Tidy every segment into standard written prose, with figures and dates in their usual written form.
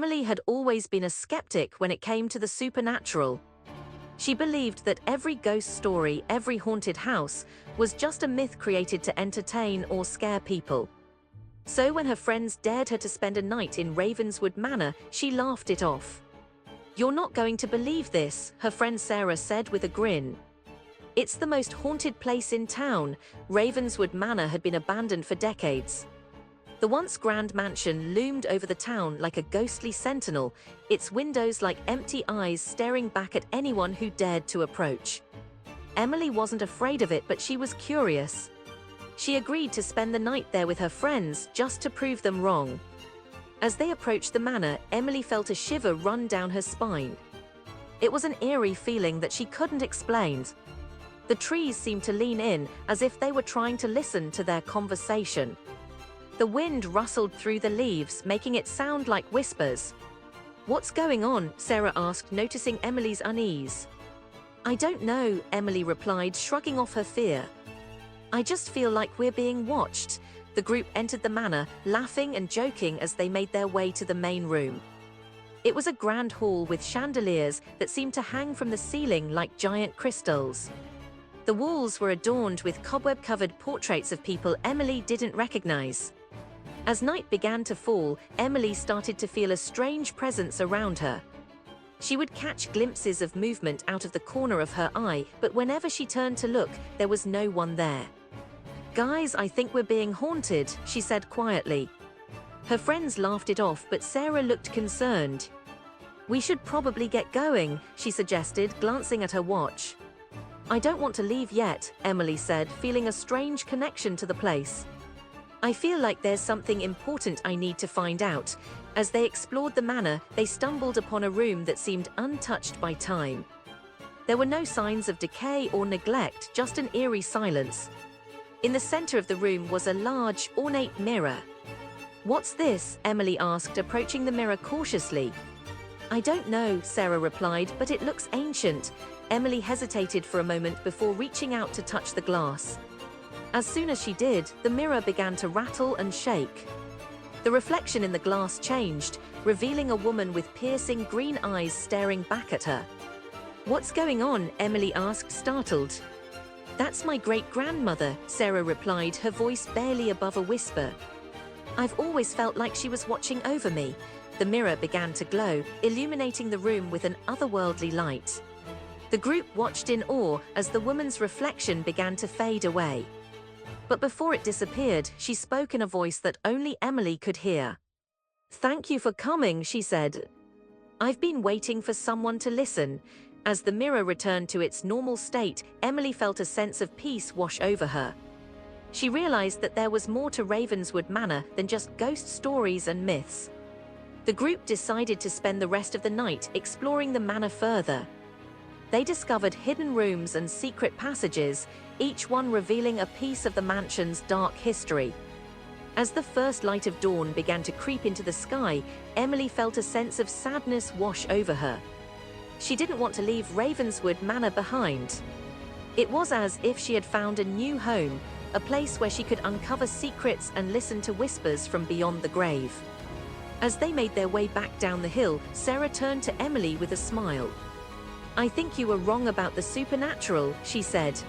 Emily had always been a skeptic when it came to the supernatural. She believed that every ghost story, every haunted house, was just a myth created to entertain or scare people. So when her friends dared her to spend a night in Ravenswood Manor, she laughed it off. "You're not going to believe this," her friend Sarah said with a grin. "It's the most haunted place in town." Ravenswood Manor had been abandoned for decades. The once grand mansion loomed over the town like a ghostly sentinel, its windows like empty eyes staring back at anyone who dared to approach. Emily wasn't afraid of it, but she was curious. She agreed to spend the night there with her friends just to prove them wrong. As they approached the manor, Emily felt a shiver run down her spine. It was an eerie feeling that she couldn't explain. The trees seemed to lean in, as if they were trying to listen to their conversation. The wind rustled through the leaves, making it sound like whispers. "What's going on?" Sarah asked, noticing Emily's unease. "I don't know," Emily replied, shrugging off her fear. "I just feel like we're being watched." The group entered the manor, laughing and joking as they made their way to the main room. It was a grand hall with chandeliers that seemed to hang from the ceiling like giant crystals. The walls were adorned with cobweb-covered portraits of people Emily didn't recognize. As night began to fall, Emily started to feel a strange presence around her. She would catch glimpses of movement out of the corner of her eye, but whenever she turned to look, there was no one there. "Guys, I think we're being haunted," she said quietly. Her friends laughed it off, but Sarah looked concerned. "We should probably get going," she suggested, glancing at her watch. "I don't want to leave yet," Emily said, feeling a strange connection to the place. "I feel like there's something important I need to find out." As they explored the manor, they stumbled upon a room that seemed untouched by time. There were no signs of decay or neglect, just an eerie silence. In the center of the room was a large, ornate mirror. "What's this?" Emily asked, approaching the mirror cautiously. "I don't know," Sarah replied, "but it looks ancient." Emily hesitated for a moment before reaching out to touch the glass. As soon as she did, the mirror began to rattle and shake. The reflection in the glass changed, revealing a woman with piercing green eyes staring back at her. "What's going on?" Emily asked, startled. "That's my great-grandmother," Sarah replied, her voice barely above a whisper. "I've always felt like she was watching over me." The mirror began to glow, illuminating the room with an otherworldly light. The group watched in awe as the woman's reflection began to fade away. But before it disappeared, she spoke in a voice that only Emily could hear. "Thank you for coming," she said. "I've been waiting for someone to listen." As the mirror returned to its normal state, Emily felt a sense of peace wash over her. She realized that there was more to Ravenswood Manor than just ghost stories and myths. The group decided to spend the rest of the night exploring the manor further. They discovered hidden rooms and secret passages, each one revealing a piece of the mansion's dark history. As the first light of dawn began to creep into the sky, Emily felt a sense of sadness wash over her. She didn't want to leave Ravenswood Manor behind. It was as if she had found a new home, a place where she could uncover secrets and listen to whispers from beyond the grave. As they made their way back down the hill, Sarah turned to Emily with a smile. "I think you were wrong about the supernatural," she said.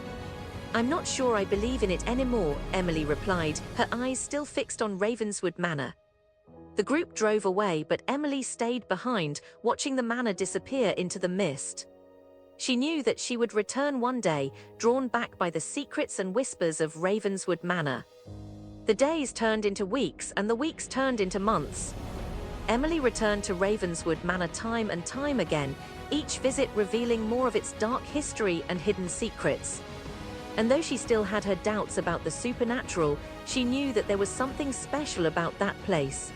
"I'm not sure I believe in it anymore," Emily replied, her eyes still fixed on Ravenswood Manor. The group drove away, but Emily stayed behind, watching the manor disappear into the mist. She knew that she would return one day, drawn back by the secrets and whispers of Ravenswood Manor. The days turned into weeks, and the weeks turned into months. Emily returned to Ravenswood Manor time and time again, each visit revealing more of its dark history and hidden secrets. And though she still had her doubts about the supernatural, she knew that there was something special about that place.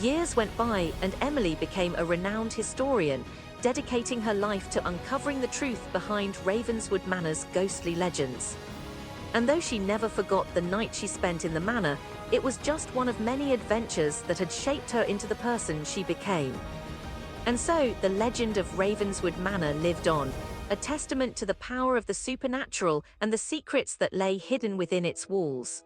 Years went by, and Emily became a renowned historian, dedicating her life to uncovering the truth behind Ravenswood Manor's ghostly legends. And though she never forgot the night she spent in the manor, it was just one of many adventures that had shaped her into the person she became. And so, the legend of Ravenswood Manor lived on, a testament to the power of the supernatural and the secrets that lay hidden within its walls.